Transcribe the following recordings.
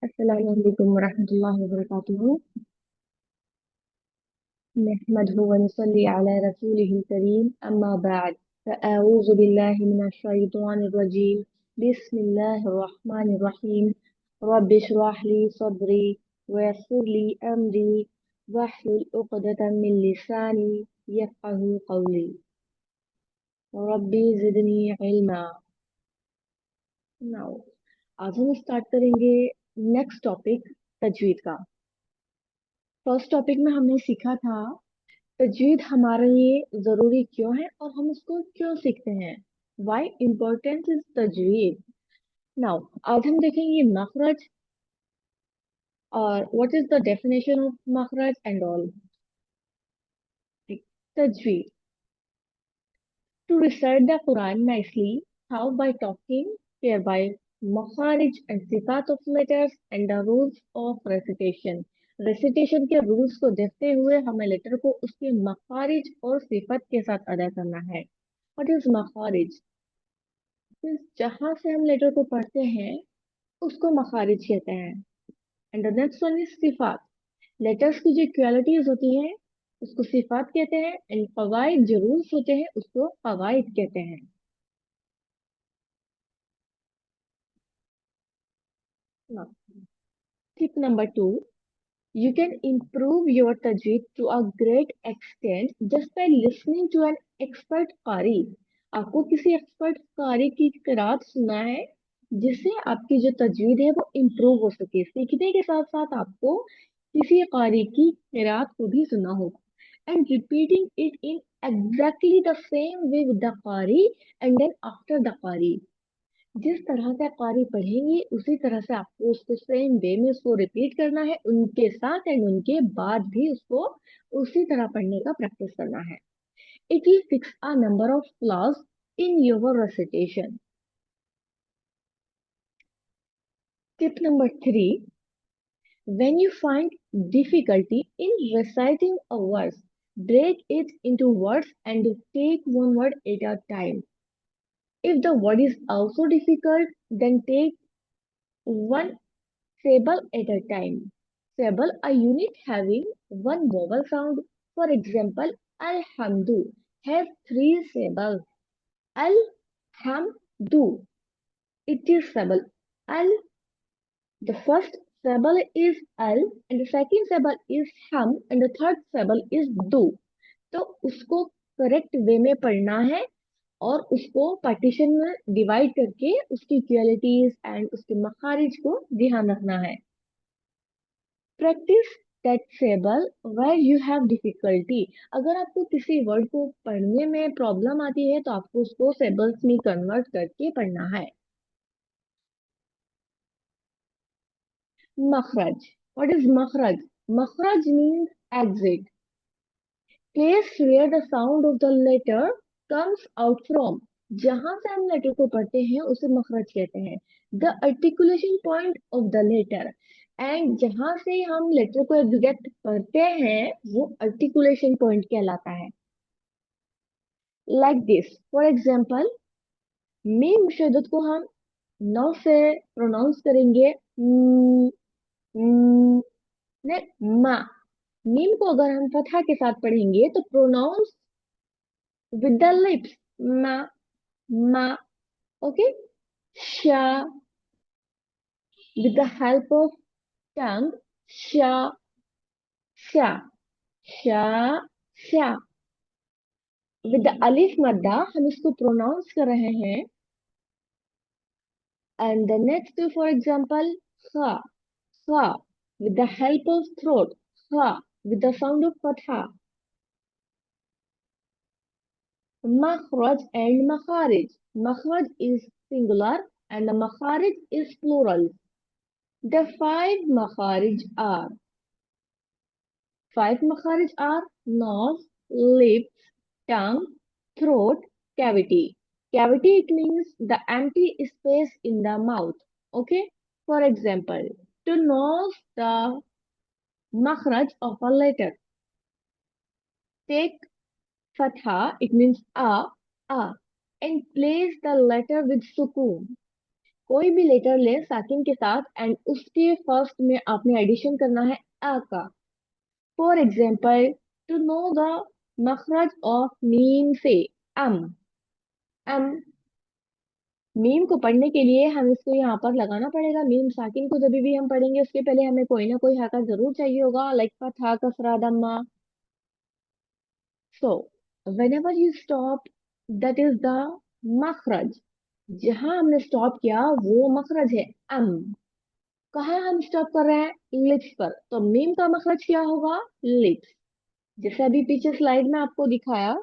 अस्सलामु अलैकुम वरहमतुल्लाहि वबरकातुहू। नहमदुहु व नुसल्ली अला रसूलिहिल करीम अम्मा बाद फ़अऊज़ु बिल्लाहि मिनश शैतानिर रजीम बिस्मिल्लाहिर रहमानिर रहीम रब्बि इश्रह ली सदरी व यस्सिर ली अमरी वहलुल उक़दतम मिन लिसानी यफ़क़हू क़ौली रब्बी ज़िदनी इल्मा। नाउ आज हम स्टार्ट करेंगे नेक्स्ट टॉपिक, तजवीद का। फर्स्ट टॉपिक में हमने सीखा था तजवीद हमारे लिए जरूरी क्यों है और हम उसको क्यों सीखते हैं। वाई इम्पोर्टेंस इज तजवीद। नाउ आज हम देखेंगे मखरज और what is the definition of मखरज एंड ऑल। तजवीद to recite the Quran nicely. How? By talking hereby makharij and sifat of letters and the rules of recitation. Recitation के rules को देखते हुए हमें लेटर को उसके मखारिज और सिफत के साथ अदा करना है। व्हाट इज मखारिज? जहां से हम लेटर को पढ़ते हैं उसको मखारिज कहते हैं। And the next one is सिफात। लेटर्स की जो क्वालिटीज होती हैं उसको सिफात कहते हैं। एंड कवाइद जो रूल्स होते हैं उसको कवाइद कहते हैं। Tip number 2, you can improve your tajweed to a great extent just by listening to an expert qari. आपको किसी एक्सपर्ट कारी की किरात सुनना है जिससे आपकी जो तजवीद है वो इम्प्रूव हो सके। सीखने के साथ साथ आपको किसी कारी की किरात को भी सुनना होगा। And repeating it in exactly the same way with the कारी एंड देन आफ्टर द कारी। जिस तरह से आप कारी पढ़ेंगे उसी तरह से आपको उसको सेम वे में उसको रिपीट करना है उनके साथ एंड उनके बाद भी उसको उसी तरह पढ़ने का प्रैक्टिस करना है। It will fix a number of flaws in your recitation. Tip number 3, when you find difficulty in reciting a verse, break it into words and take one word at a time. If the word is also difficult, then take one syllable at a time. Syllable, a unit having one vowel sound. For example, alhamdu has three syllables. Alhamdu. It is syllable. Al. The first syllable is al, and the second syllable is ham, and the third syllable is do. तो उसको correct way में पढ़ना है और उसको partition में divide करके उसकी क्वालिटीज एंड उसके मखारिज को ध्यान रखना है। Practice that syllable where you have difficulty. अगर आपको किसी वर्ड को पढ़ने में प्रॉब्लम आती है तो आपको उसको सेबल्स में कन्वर्ट करके पढ़ना है। मखरज। व्हाट इज मखरज? मखरज means exit, place where the sound of the letter comes out from. जहां से हम लेटर को पढ़ते हैं उसे मखरज कहते हैं। The articulation point of the letter. And जहां से हम लेटर को एग्जैक्ट पढ़ते हैं वो आर्टिकुलेशन पॉइंट कहलाता है। Like this, for example, meme शब्द को हम नौ से प्रोनाउंस करेंगे ने मा। मीम को अगर हम फतहा के साथ पढ़ेंगे तो प्रोनाउंस विद द लिप्स, मा मा। ओके। शा, with the help of tongue, sha sha sha sha। with the alif madda हम इसको प्रोनाउंस कर रहे हैं। and the next, for example, kha kha with the help of throat, kha with the sound of fatha। makhraj and makharij, makhraj is singular and the makharij is plural। the five makharij are nose, lips, tongue, throat, cavity. Cavity, it means the empty space in the mouth. Okay. For example, to know the makhraj of a letter, take fatha, it means a, and place the letter with sukoon. कोई भी letter ले साकिन के साथ and उसके first में आपने addition करना है अ का। For example, to know the मखरज ऑफ मीम से अम अम मीम को पढ़ने के लिए हम इसको यहाँ पर लगाना पड़ेगा। मीम साकिन को जब भी हम पढ़ेंगे उसके पहले हमें कोई ना कोई हरकत जरूर चाहिए होगा, लाइक फतहा, कसरा, दम्मा। सो whenever you stop, that is the मखरज। जहां हमने स्टॉप किया वो मखरज है अम। कहाँ हम स्टॉप कर रहे हैं? लिप्स पर। तो मीम का मखरज क्या होगा? लिप्स। जैसे अभी पीछे स्लाइड में आपको दिखाया,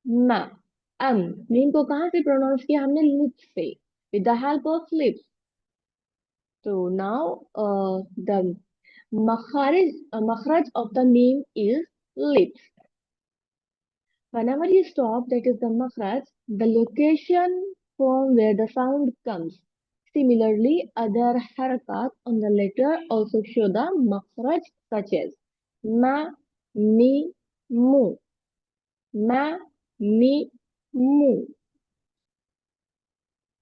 म अम। मीम को कहाँ से प्रोनाउंस किया हमने? लिप्स से, with the help of lips. तो now the makhraj of the meme is lips. Whenever you stop, that is the makhraj, the location from where the sound comes. Similarly, other harakat on the letter also show the makhraj, such as ma, mi, mu, ma, mi, mu.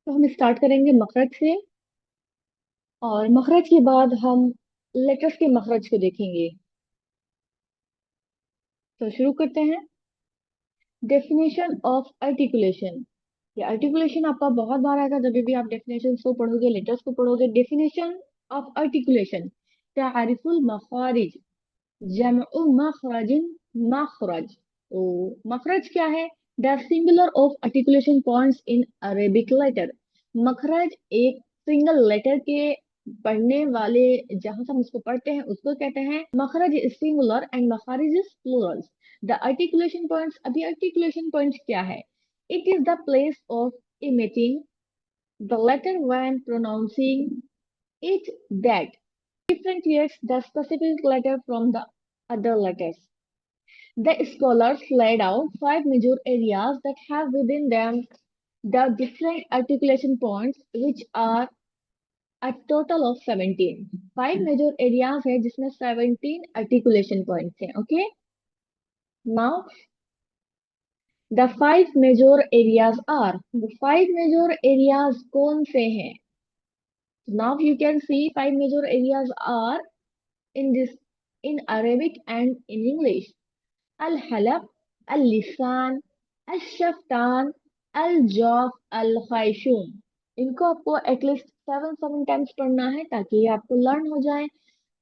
तो हम start करेंगे मखरज से, और मखरज के बाद हम letters के मखरज को देखेंगे। तो शुरू करते हैं। Definition of articulation. ये आर्टिकुलेशन आपका बहुत बार आएगा जब भी आप डेफिनेशन को पढ़ोगे, लेटर्स को पढ़ोगे। डेफिनेशन ऑफ आर्टिकुलेशन, तारिफुल मखारिज, जमउ मखरजिन, मखरज। तो मखरज क्या है? The singular of articulation points in Arabic letter. मखरज एक सिंगल लेटर के पढ़ने वाले, जहां से हम उसको पढ़ते हैं उसको कहते हैं मखरज इज सिंगुलर एंड मखारिज is plural. The articulation points, अभी आर्टिकुलेशन पॉइंट्स क्या है? It is the place of emitting the letter when pronouncing it that differentiates the specific letter from the other letters. The scholars laid out five major areas that have within them the different articulation points, which are a total of 17. Five major areas है जिसमें 17 articulation points हैं. Okay. Now the five major areas are, the five major areas कौन से हैं? Now you can see five major areas are in this, in Arabic and in English. Al-halaq, al-lisan, al-shaftan, al-jaf, al-khayshum. इनको आपको at least seven times पढ़ना है ताकि ये आपको लर्न हो जाए।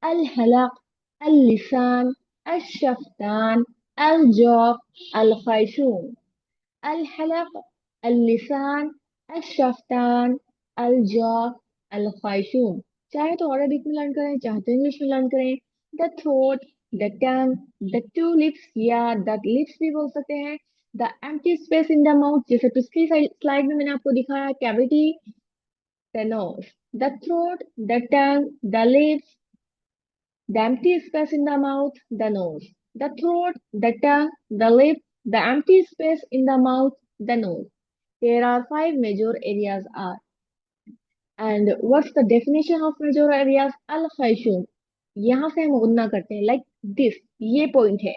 al-halaq, al-lisan, al-shaftan, al-jaf, al-khayshum. al-halaq, al-lisan, al-shaftan, al-jaf, al-khayshum। चाहे तो अरबिक में लर्न करें, चाहे तो इंग्लिश में लर्न करें। The throat, the tongue, the two lips या द लिप्स भी बोल सकते हैं। The empty space in the mouth, जैसे पिछली स्लाइड में मैंने आपको दिखाया, cavity, the nose. The throat, the tongue, the lips, the empty space in the mouth, the nose. The throat, the tongue, the lip, the empty space in the mouth, the nose. There are five major areas are. And what's the definition of major areas? Al khayshum. यहाँ से हम गुन्ना करते हैं, like this, ये point है।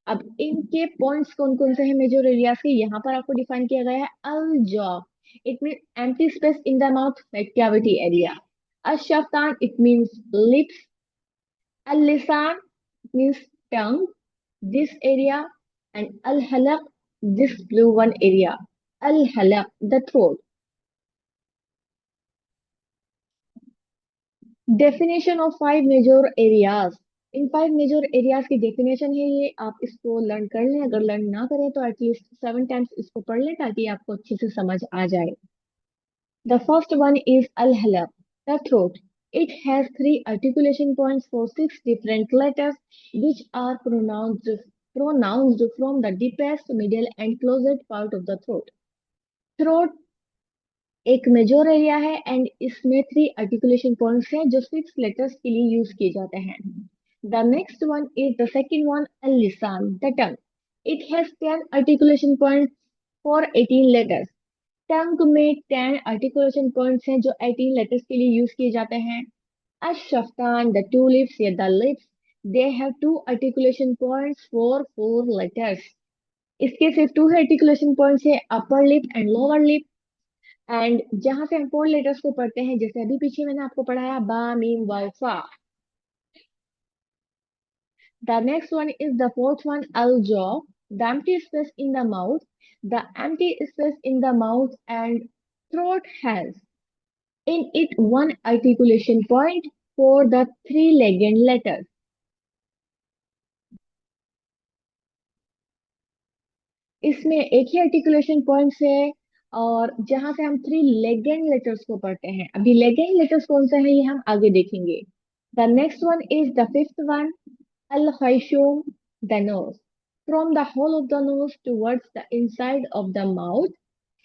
अब इनके पॉइंट्स कौन कौन से हैं मेजर एरियाज के? यहाँ पर आपको डिफाइन किया गया है। अल जॉ, it mean empty space in the mouth, like cavity area. अल शफ्तान, it means lips. Al-lisan means tongue, this area, and al-halaq, this blue one area. Al-halaq, the throat. Definition of five major areas. इन five major areas की definition है ये, आप इसको learn कर लें। अगर लर्न ना करें तो एटलीस्ट सेवन टाइम्स इसको पढ़ लें ताकि आपको अच्छे से समझ आ जाए। The first one is al-halaq, the throat. It has three articulation points for six different letters, which are pronounced from the deepest, middle, and closest part of the throat. Throat एक मेजर एरिया है and इसमें three articulation points हैं जो six letters के लिए use किए जाते हैं। The next one is the second one, al-lisan, the tongue. It has 10 articulation points for 18 letters. टंग में 10 आर्टिकुलेशन पॉइंट्स हैं जो 18 लेटर्स के लिए यूज किए जाते हैं। अशफ्तान, द टू लिप्स या the lips, they have two articulation points for 4 letters. इसके सिर्फ टू आर्टिकुलेशन पॉइंट्स है, upper lip and lower lip. And जहां से हम 4 लेटर्स को पढ़ते हैं, जैसे अभी पीछे मैंने आपको पढ़ाया बा मीम वाव फा। The next one is the fourth one, al jaw, the empty space in the mouth. The empty space in the mouth and throat has in it one articulation point for the three-legged letters. इसमें एक ही articulation points है, और जहां से हम three ligand letters को पढ़ते हैं। अभी लेगेंड लेटर्स कौन सा है ये हम आगे देखेंगे। The next one is the fifth one, al khayshum, the nose. From the whole of the nose towards the inside of the mouth.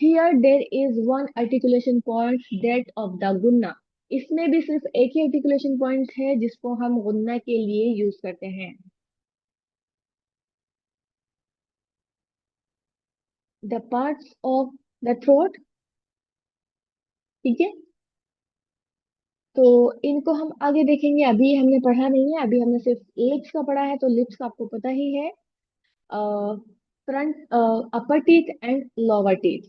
Here there is one articulation point, that of the gunna. इसमें भी सिर्फ एक ही articulation point है जिसको हम गुन्ना के लिए यूज करते हैं। The parts of the throat, ठीक है। तो इनको हम आगे देखेंगे, अभी हमने पढ़ा नहीं है, अभी हमने सिर्फ लिप्स का पढ़ा है, तो लिप्स का आपको पता ही है। Front, upper teeth and lower teeth.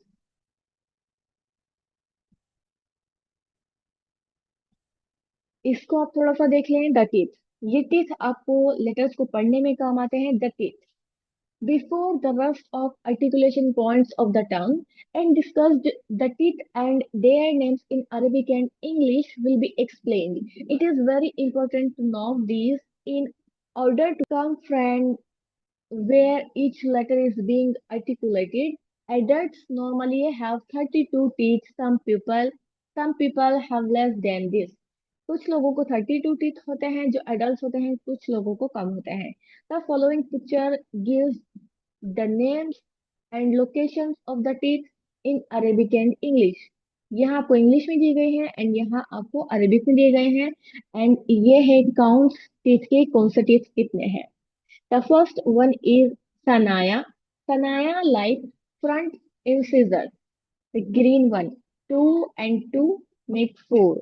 इसको आप थोड़ा सा देख लें, द टीथ। ये टीथ आपको लेटर्स को पढ़ने में काम आते हैं, the teeth. Before the rest of articulation points of the tongue and discussed, the teeth and their names in Arabic and English will be explained. It is very important to know these in order to come from where each letter is being articulated. Adults normally have 32 teeth. Some people have less than this. कुछ लोगों को 32 teeth होते हैं जो adult होते हैं, कुछ लोगों को कम होते हैं। The following picture gives the names and locations of the teeth in Arabic and English. यहाँ आपको इंग्लिश में दिए गए हैं एंड यहाँ आपको अरेबिक में दिए गए हैं। एंड ये है काउंट्स टीथ के, कौन से टीथ कितने हैं। The first one is Sanaya. Sanaya like front incisor, the green one. Two and two make four.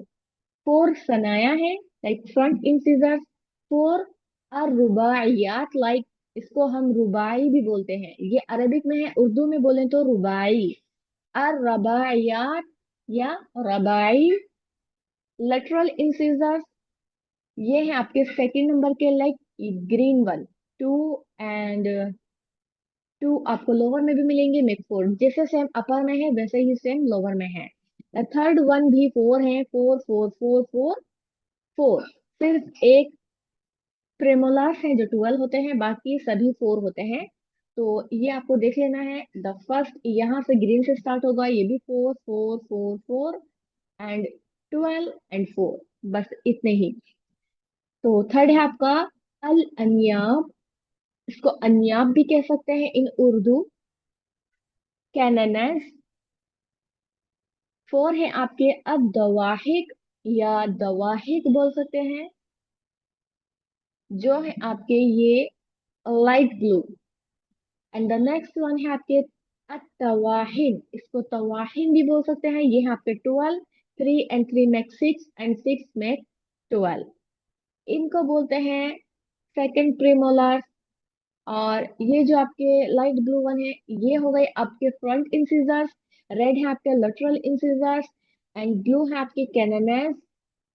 Four Sanaya है, like front incisors. Four are रुबाइयात, like इसको हम रुबाई भी बोलते हैं। ये अरबिक में है, उर्दू में बोले तो रुबाई। और रबाइयात या रबाई। Lateral incisors, ये है आपके सेकंड नंबर के, like green one. Two and two आपको लोअर में भी मिलेंगे, मेक फोर। जैसे सेम अपर में है वैसे ही सेम लोअर में है। थर्ड वन भी फोर है, four four four four four. सिर्फ एक प्रेमोलास है जो 12 होते हैं, बाकी सभी फोर होते हैं। तो ये आपको देख लेना है। द फर्स्ट यहाँ से ग्रीन से स्टार्ट होगा, ये भी four four four four and 12 and four, बस इतने ही। तो थर्ड है आपका अल अन्याब। इसको अन्याब भी कह सकते हैं इन उर्दू, कैननस। फोर है आपके अब दवाहिक, या दवाहिक बोल सकते हैं, जो है आपके ये light blue. And the next one है आपके तवाहिन। इसको तवाहिन भी बोल सकते हैं। ये है आपके 12, 3 एंड 3 मेक 6 एंड 6 मेक 12। इनको बोलते हैं सेकंड प्रीमोलर। और ये जो आपके लाइट ब्लू वन है, ये हो गए आपके फ्रंट इंसिजर्स। रेड है आपके लेटरल इंसिजर्स एंड ब्लू है आपके कैननस।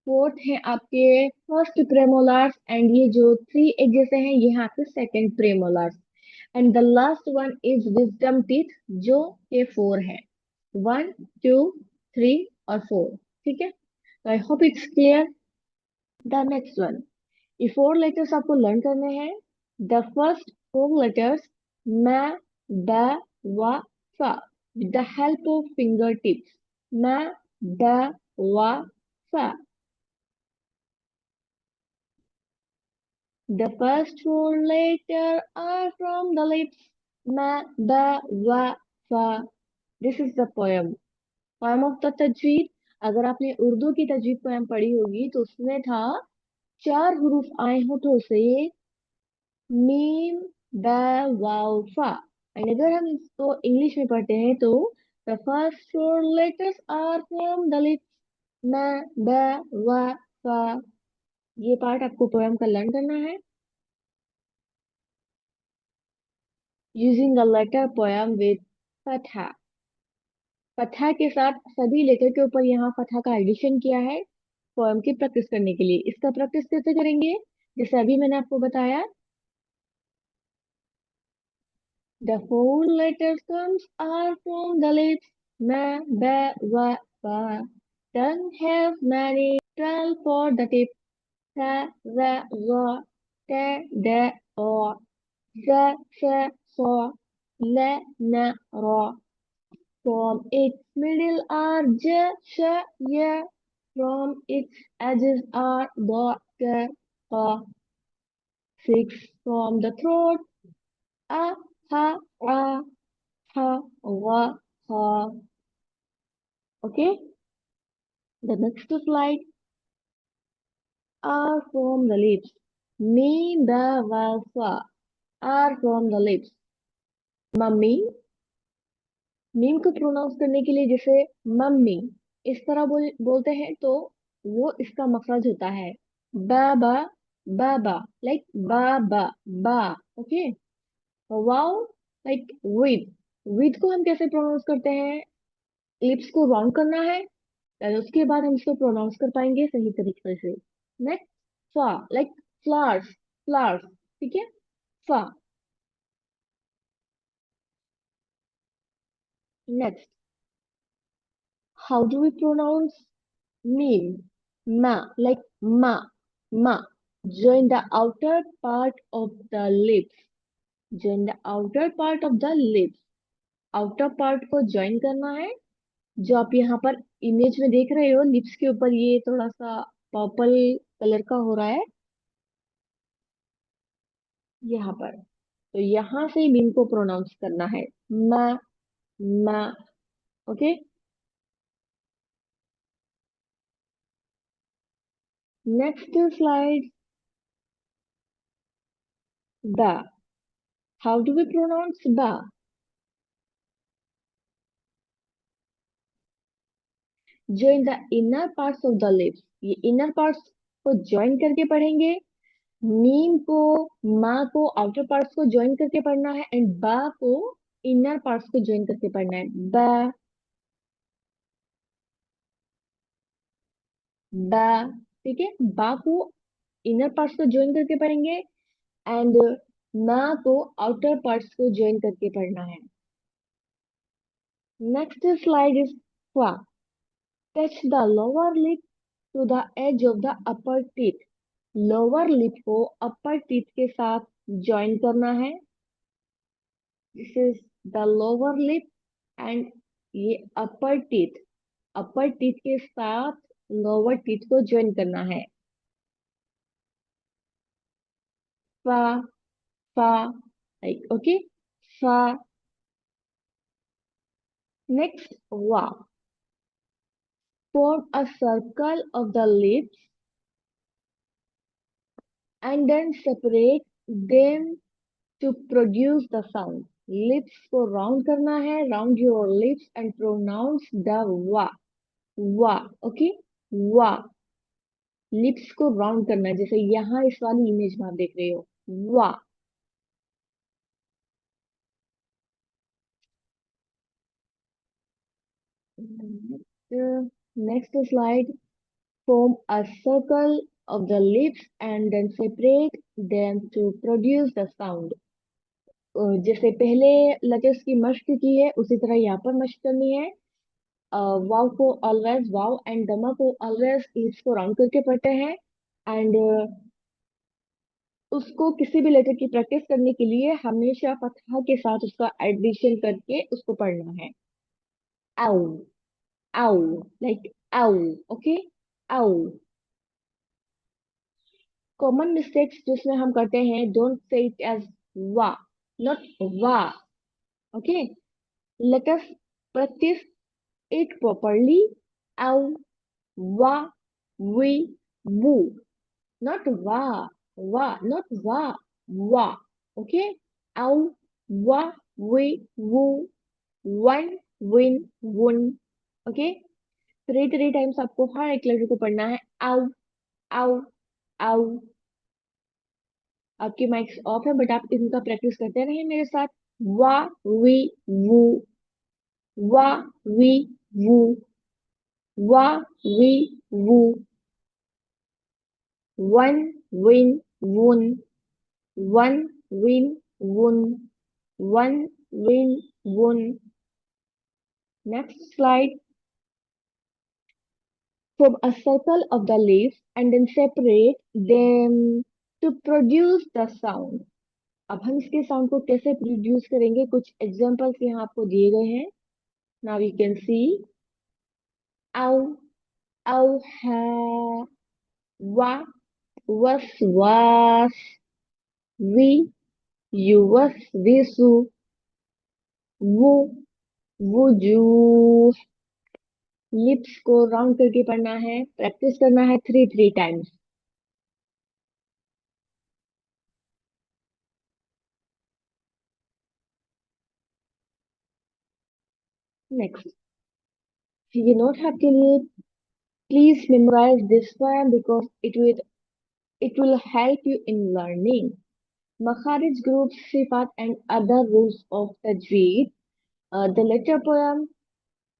फोर्थ है आपके फर्स्ट प्रेमोलार्स एंड ये जो थ्री एक जैसे हैं ये है आपके second premolars. And the last one is wisdom teeth, जो के फोर है, 1 2 3 और 4। ठीक है, तो I hope it's clear. The next one, ये 4 लेटर्स आपको लर्न करने हैं। द फर्स्ट 4 लेटर्स म, ब, व, फ, with the help of fingertips। म, ब, व, फ। The first 4 letters are from the lips ma, ba, wa, fa. This is the poem. Poem of the tajweed। अगर आपने उर्दू की तजवीद पोएम पढ़ी होगी तो उसमें था 4 हरूफ आए होठों से, मीम, बा, वाव, फा। एंड अगर हम इसको इंग्लिश में पढ़ते हैं तो the first 4 letters are from the lips ma, ba, wa, fa। ये पार्ट आपको पोएम का लर्न करना है। Using a letter poem with fatha। Fataha के साथ सभी लेटर के ऊपर यहाँ फतहा का एडिशन किया है फॉर्म की प्रैक्टिस करने के लिए। इसका प्रैक्टिस कैसे करेंगे, जैसे अभी मैंने आपको बताया, the four letters comes are from the lips ma, ba, wa, ba. Tongue has many 12 for the tip sa, ra, ra, ta, da, o, sa, so, la, na, ra. From its middle are j, sh, ya. From its edges are the, ka, ka. Six from the throat a, ha, a. Ha, wa, ha. Okay, the next slide are from the lips. Me, the, wa, fa are from the lips. Mummy, meme को pronounce करने के लिए जैसे mummy इस तरह बोलते हैं तो वो इसका मखरज होता है बाबा, बाबा, लाइक बाबा, बा। ओके, वाओ, लाइक विद को हम कैसे प्रोनाउंस करते हैं, लिप्स को राउंड करना है, और उसके बाद हम इसको प्रोनाउंस कर पाएंगे सही तरीके से। नेक्स्ट, फा, लाइक फ्लावर्स, फ्लावर्स, ठीक है, फा। Next, how do we pronounce मीम, ma, like ma, ma. Join the outer part of the lips, join the outer part of the lips, outer part को ज्वाइन करना है। जो आप यहाँ पर इमेज में देख रहे हो, लिप्स के ऊपर ये थोड़ा सा पर्पल कलर का हो रहा है यहाँ पर, तो यहाँ से मीम को प्रोनाउंस करना है मा, मा। ओके, नेक्स्ट स्लाइड, बा। हाउ डू वी प्रोनाउंस बा, जो in the inner parts of the lips, ये इनर पार्ट्स को ज्वाइन करके पढ़ेंगे। मीम को, माँ को आउटर पार्ट्स को ज्वाइन करके पढ़ना है, एंड बा को इनर पार्ट्स को ज्वाइन करके पढ़ना है बा, बा। ठीक है, बा को इनर पार्ट्स को ज्वाइन करके पढ़ेंगे, एंड माँ को आउटर पार्ट्स को ज्वाइन करके पढ़ना है। नेक्स्ट स्लाइड इज फा। Touch the lower lip to the edge of the upper teeth, lower lip को अपर टीथ के साथ ज्वाइन करना है। This is the lower lip, and ये अपर टीथ के साथ लोअर टीथ को ज्वाइन करना है। फा, फा, लाइक ओके, फा। नेक्स्ट, वा। Form a circle of the lips and then separate them to produce the sound. Lips को राउंड करना है, round your lips and pronounce the वा, वा। ओके, वा। लिप्स को राउंड करना है, जैसे यहाँ इस वाली इमेज में आप देख रहे हो, वा। Next slide. Form a circle of the lips and then separate them to produce the sound. जैसे पहले लेटर्स की मश्क की है उसी तरह यहाँ पर मश्क करनी है। वाव को ऑलवेज वाव एंड दमा को ऑलवेज लिप्स को राउंड करके पढ़ते हैं, एंड उसको किसी भी लेटर की प्रैक्टिस करने के लिए हमेशा फतहा के साथ उसका एडिशन करके उसको पढ़ना है। आउ, आउ, लाइक आउ। ओके, आउ। कॉमन मिस्टेक्स जिसमें हम करते हैं, डोंट से इट एज वा, नॉट वा। Okay, let us practice it properly. आउ, वा, वी, वू, नॉट वा, वा, नॉट वा, वा। ओके, आउ, वा, वी, वू, वन, विन, वुन। ओके, 3 टाइम्स आपको हर एक लेटर को पढ़ना है। आउ, आउ, आउ। आपकी माइक्स ऑफ है बट आप इनका प्रैक्टिस करते रहिए मेरे साथ। वा, वी, वू, वा, वी, वू, वा, वी, वू, वन, विन, वुन, वन, विन, वुन, वन, विन, वुन. Next slide. Form a circle of the leaves and then separate them to produce the sound. अब हम इसके साउंड को कैसे प्रोड्यूस करेंगे, कुछ एग्जांपल्स यहाँ आपको दिए गए हैं. नाउ यू कैन सी औ, औहा, वा, वस, वास, वी, युवस, विसु, वु, वुजू. लिप्स को राउंड करके पढ़ना है, प्रैक्टिस करना है 3 3 टाइम्स. नेक्स्ट, ये नोट आपके लिए. Please memorise this one because it will help you in learning. Makharij group sifat and other rules of tajweed. The letter poem,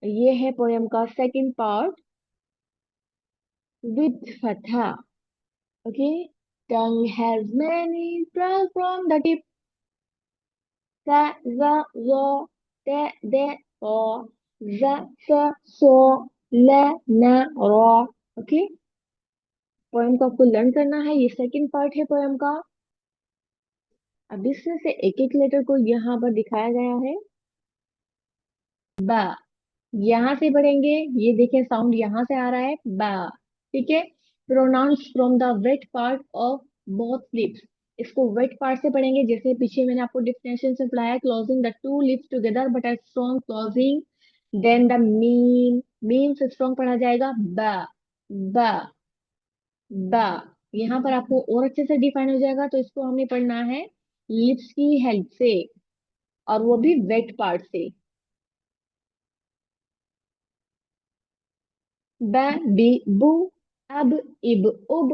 ये है पोयम का second part with fatha. Okay, tongue has many pearls from the tip. Sa, za, zo, te, de, o, za, sa, so, la, na, ro. Okay, poem को आपको learn करना है. ये second part है poem का. अब इसमें से एक एक लेटर को यहाँ पर दिखाया गया है. बा, यहाँ से पढ़ेंगे. ये देखें साउंड यहाँ से आ रहा है बा. ठीक है. Pronounce from the wet part of both lips. इसको वेट पार्ट से पढ़ेंगे, जैसे पीछे मैंने आपको डिफिनेशन से पढ़ाया. Closing the two lips together but at strong closing. Then the मीम, मीम से स्ट्रॉन्ग पढ़ा जाएगा बा, बा, बा. यहाँ पर आपको और अच्छे से डिफाइन हो जाएगा. तो इसको हमने पढ़ना है लिप्स की हेल्प से, और वो भी वेट पार्ट से. ब, बी, बू, अब, इब, उब,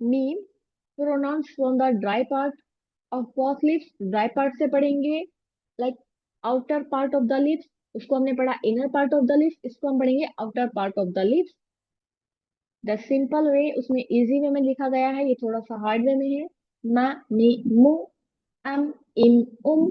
मीम, pronounce from the dry part of both lips. Dry part से पढ़ेंगे, like outer part of the lips. उसको हमने पढ़ा inner part of the lips, इसको हम पढ़ेंगे outer part of the lips. The simple way, उसमें इजी वे में लिखा गया है, ये थोड़ा सा हार्ड वे में है. मा, मी, मु, अम, इम, उम,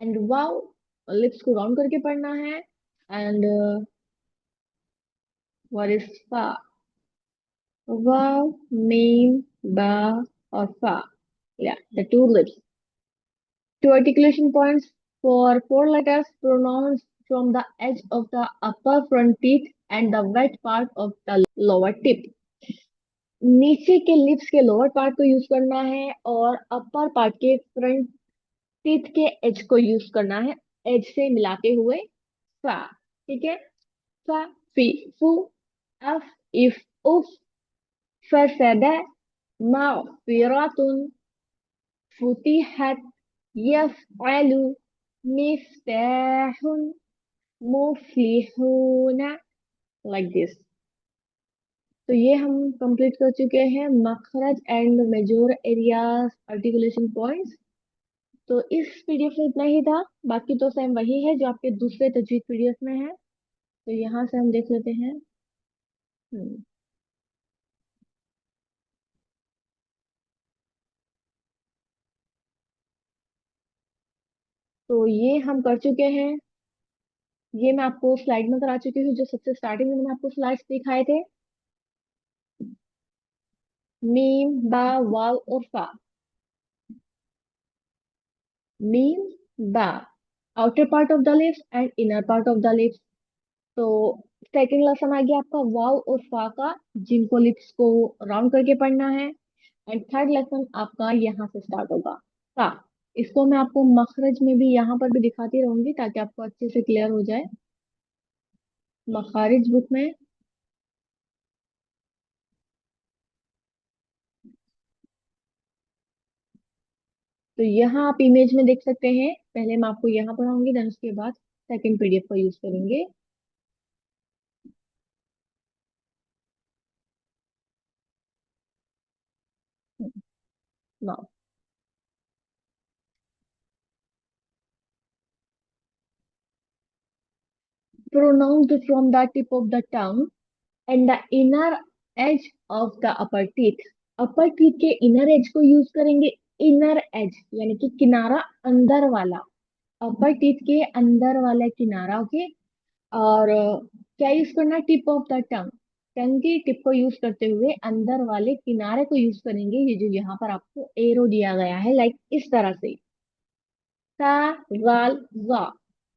एंड वाव, लिप्स को राउंड करके पढ़ना है. एंड व्हाट इज फा. वाव, मीम, बा और फा. या the two lips. Two articulation points for four letters pronounced from the edge of the upper front teeth and the wet part of the lower tip. नीचे के लिप्स के lower part को use करना है और अपर पार्ट के front teeth के as को यूज करना है, एज से मिलाते हुए. फा. ठीक है. फा, फी, फू, अफ, इफ, उफ, फसद, मगफिरतुन, फुतिहत, यफअलु, मिफ्ताहुन, मुफ्लिहून. Like this. तो ये हम कंप्लीट कर चुके हैं मखरज and major areas articulation points. तो इस पीडीएफ में इतना ही था. बाकी तो सेम वही है जो आपके दूसरे तजवीज पीडीएफ में है. तो यहाँ से हम देख लेते हैं. हम्म, तो ये हम कर चुके हैं. ये मैं आपको स्लाइड में करा चुकी हूँ, जो सबसे स्टार्टिंग में मैंने आपको स्लाइड्स दिखाए थे. मीम, बा, वाव और फा. मीम, बा, outer part of the lips and inner part of the lips. तो सेकंड लेसन आ गया आपका वाव और फा का, जिनको लिप्स को राउंड करके पढ़ना है. एंड थर्ड लेसन आपका यहाँ से स्टार्ट होगा. सा. इसको मैं आपको मखरज में भी यहाँ पर भी दिखाती रहूंगी ताकि आपको अच्छे से क्लियर हो जाए. मखारिज बुक में तो यहाँ आप इमेज में देख सकते हैं, पहले मैं आपको यहाँ पढ़ाऊंगी, देन उसके बाद सेकंड पीडीएफ का यूज करेंगे। Now, pronounced from the tip of the tongue and the inner edge of the upper teeth। Upper teeth के इनर एज को यूज करेंगे। इनर एज यानी कि किनारा, अंदर वाला। अपर टीथ के अंदर वाला किनारा, ओके। और क्या यूज करना, टिप ऑफ द टंग। टंग की टिप को यूज करते हुए अंदर वाले किनारे को यूज करेंगे, ये जो यहाँ पर आपको एरो दिया गया है, लाइक इस तरह से। सा, वाल, वा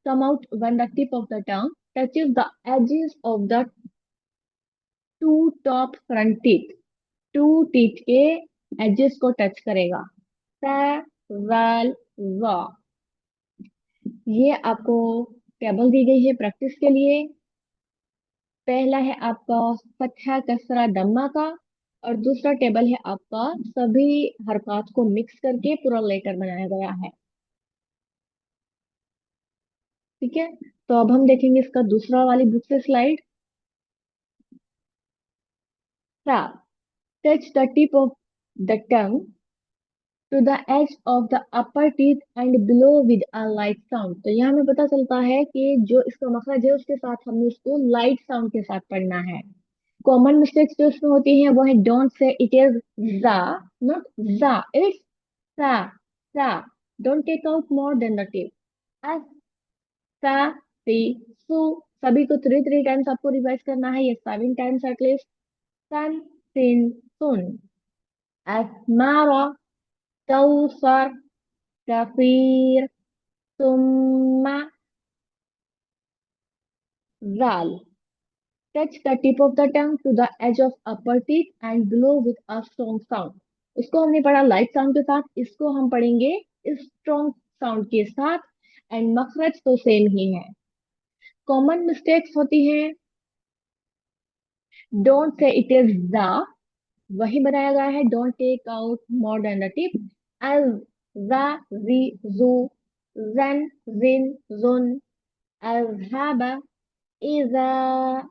come out when the tip of the tongue touches the edges of the two top front teeth। Two teeth के एजेस को टच करेगा। सा, वाल, वा। ये आपको टेबल दी गई है प्रैक्टिस के लिए। पहला है आपका फतहा कसरा दम्मा का, और दूसरा टेबल है आपका सभी हरकत को मिक्स करके पूरा लेटर बनाया गया है। ठीक है, तो अब हम देखेंगे इसका दूसरा वाली बुक से slide. Touch the tip of the tongue to the edge of the upper teeth and below with a light sound. तो यहाँ हमें पता चलता है कि जो इसका मखरज है उसके साथ हमने इसको लाइट साउंड के साथ पढ़ना है। कॉमन मिस्टेक्स जो इसमें होती हैं वो है डोंट से इट इज जा, नॉट जा, इट्स सा। सा, don't take out more than the tip. एस, सा, सी, सु। सभी को थ्री थ्री टाइम्स आपको रिवाइज करना है, ये 7 टाइम्स एटलीस्ट। सन, सिन, सुन। अस्मारा, कौसर, कफीर, सुम्मा, जाल। Touch the tip of the tongue to the edge of upper teeth and blow with a strong sound। उसको हमने पढ़ा लाइट साउंड के साथ, इसको हम पढ़ेंगे स्ट्रॉन्ग साउंड के साथ। एंड मखरज तो सेम ही है। कॉमन मिस्टेक्स होती हैं, don't say it is the, वही बनाया गया है, don't take out more than the tip. अल, जा, जी, जू, जन, जिन, जुन, अजहब, इजा,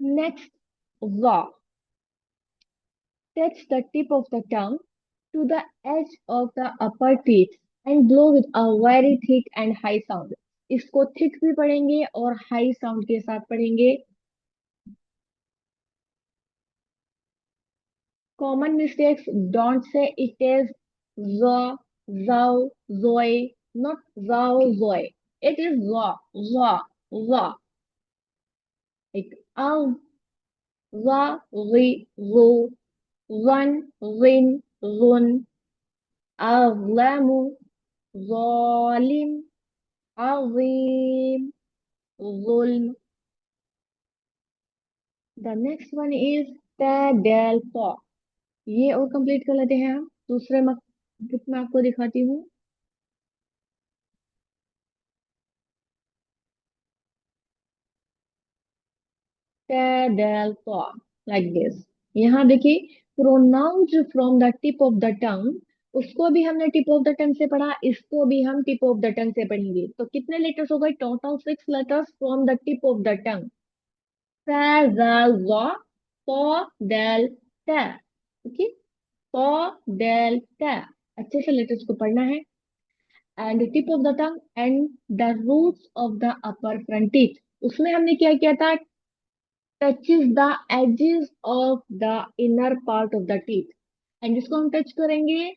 Next, va. Touch the tip of the tongue to the edge of the upper teeth and blow with a very thick and high sound। इसको thick भी पढ़ेंगे और हाई साउंड के साथ पढ़ेंगे। Common mistakes, don't say it is जो, जाओ, जोए, not जाओ, जोए। इट इज जो, जो, जो। एक आउ, जा, री, जो, वन, रिन, रुन, अज़लमु, ज़ालिम, अज़ीम, ज़ुल्म। द नेक्स्ट वन इज तैदेल पॉ। ये और कंप्लीट कर लेते हैं हम। दूसरे बुक में आपको दिखाती हूँ। तैदेल पॉ, लाइक दिस। यहाँ देखिए, pronounce from the tip of the tongue. उसको भी हमने टिप ऑफ द टंग से पढ़ा, इसको भी हम टिप ऑफ द टंग से पढ़ेंगे। तो कितने लेटर्स हो गए total? 6 letters from the tip of the टंग। सा, जा, ज़ा, तो, डेल, ता। ओके, तो, डेल, ता। अच्छे से लेटर्स को पढ़ना है। And tip of the tongue and the roots of the upper front teeth. उसमें हमने क्या किया था, touches the edges of the inner part of the teeth. And इसको हम टच करेंगे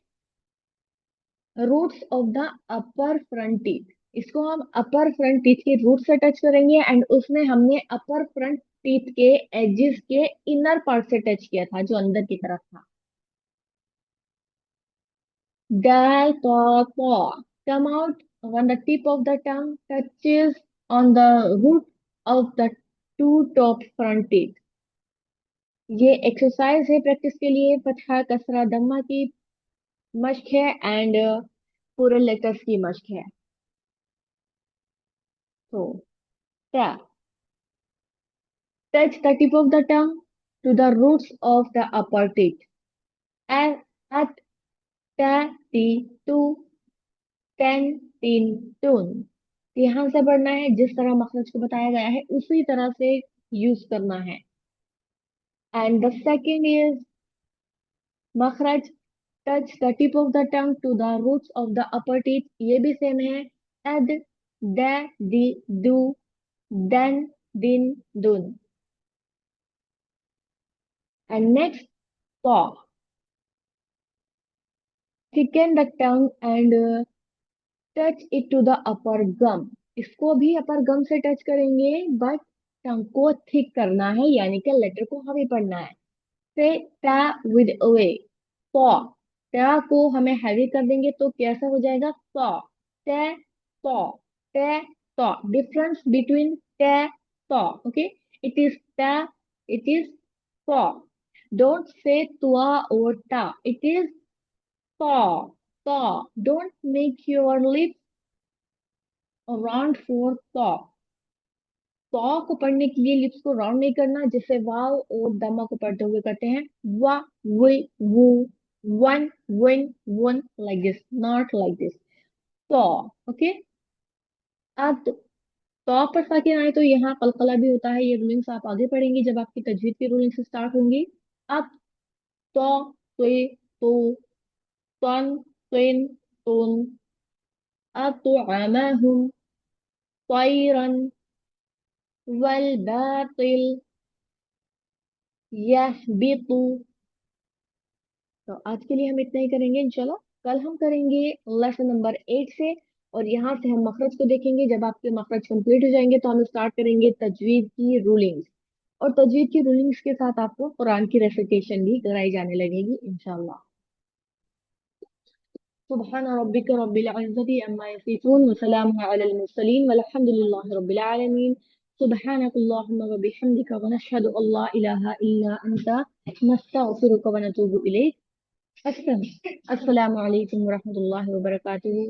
roots of the upper front teeth. इसको हम अपर फ्रंट टीथ के रूट से टच करेंगे, एंड उसमें हमने अपर फ्रंट टीथ के एजेस के इनर पार्ट से टच किया था, जो अंदर की तरफ था। Dal, paw, paw. Come out when the tip of the tongue touches on the root of the two top front teeth। ये एक्सरसाइज है प्रैक्टिस के लिए, फतहा कसरा दम्मा की मश्क है, एंड पूरे लेटर्स की मश्क है। तो क्या, touch the tip of the tongue to the roots of the upper teeth. And at ta ti tu ten tin tun. यहाँ से पढ़ना है, जिस तरह मखरज को बताया गया है उसी तरह से यूज करना है. And the second is makhraj touch the tip of the tongue to the roots of the upper teeth. ये भी सेम है. Ad, da, di, do, dan, din, dun. And next, paw. Thicken the tongue and touch it to the upper gum. इसको भी अपर गम से touch करेंगे, but टंग को thick करना है, यानी कि लेटर को हमें पढ़ना है. से टा विद अवे. पॉ. टा को हमें हैवी कर देंगे तो कैसा हो जाएगा? पॉ. टे पॉ. टे पॉ. डिफरेंस बिटवीन टे पॉ. ओके. इट इज टा. इट इज पॉ. डोंट से तुआ और टा. इट इज पॉ. पॉ. Don't make your lip round for पॉ. पॉ को पढ़ने के लिए लिप्स को राउंड नहीं करना, जैसे वाव और दमा को पढ़ते हुए करते हैं. वा, वे, वो, one, win, one, like this, not like this. पॉ. ओके. अब पॉ पर साकिन आए तो यहाँ कलकला भी होता है. ये रूलिंग्स आप आगे पढ़ेंगे जब आपकी तजवीद की रूलिंग्स स्टार्ट होंगी. अब तो, तुई, तो, तन, तुन, तुन. अब तो अमाहुम तैरन वल बातिल यहबितु. तो आज के लिए हम इतना ही करेंगे इंशाल्लाह. कल हम करेंगे लेसन नंबर 8 से, और यहाँ से हम मखरज को देखेंगे. जब आपके मखरज कंप्लीट हो जाएंगे तो हम स्टार्ट करेंगे तजवीद की रूलिंग्स. और तजवीद की रूलिंग्स के साथ आपको कुरान की रेसिटेशन भी कराई जाने लगेगी इंशाल्लाह. सुब्हान रब्बिक रब्बिल इज्जति अम्मा यसिफून व सलामुन अलल मुरसलीन वल्हम्दुलिल्लाहि रब्बिल आलमीन. सुब्हानकल्लाहुम्मा व बिहम्दिका व नशहदु अल्ला इलाहा इल्ला अंता नस्तगफिरुका व नतूबु इलैक. अस्सलाम अस्सलामु अलैकुम व रहमतुल्लाहि व बरकातुहू.